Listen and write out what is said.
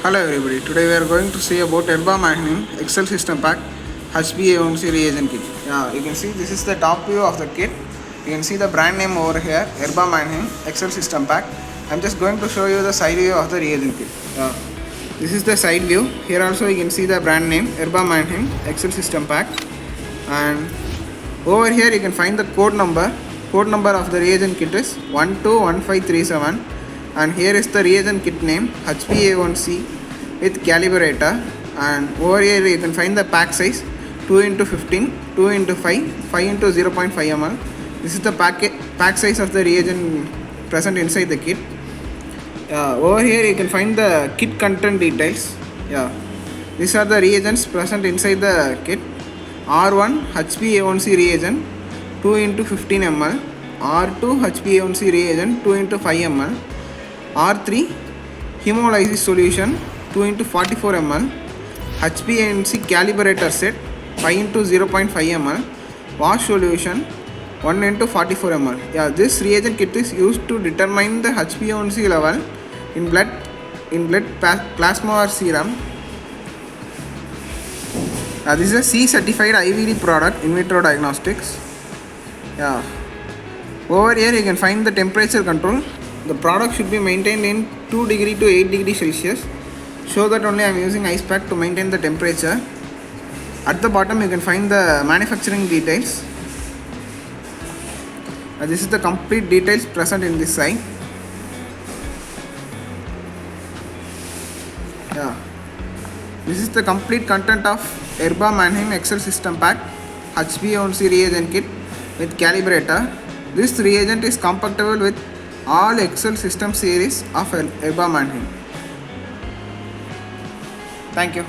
Hello everybody, today we are going to see about Erba Mannheim Excel System Pack HbA1c Reagent Kit. You can see this is the top view of the kit. You can see the brand name over here, Erba Mannheim Excel System Pack. I'm just going to show you the side view of the reagent kit. This is the side view. Here also you can see the brand name, Erba Mannheim Excel System Pack. And over here you can find the code number. Code number of the reagent kit is 121537. And here is the reagent kit name, HbA1c with calibrator. And over here you can find the pack size 2x15, 2x5, 5x0.5 ml. This is the pack size of the reagent present inside the kit. Over here you can find the kit content details. These are the reagents present inside the kit. R1 HbA1c reagent 2x15 ml, R2 HbA1c reagent 2x5 ml, R3 hemolysis solution 2x44 ml, HbA1c calibrator set 5x0.5 ml, wash solution 1x44 ml. This reagent kit is used to determine the HbA1c level in blood, plasma or serum. This is a C certified IVD product, in vitro diagnostics. Over here you can find the temperature control. The product should be maintained in 2 degree to 8 degree Celsius. Show that only I am using ice pack to maintain the temperature. At the bottom you can find the manufacturing details. This is the complete details present in this side. This is the complete content of Erba Mannheim Excel System Pack HbA1c reagent kit with calibrator. This reagent is compatible with all Excel system series of Erba Mannheim. Thank you.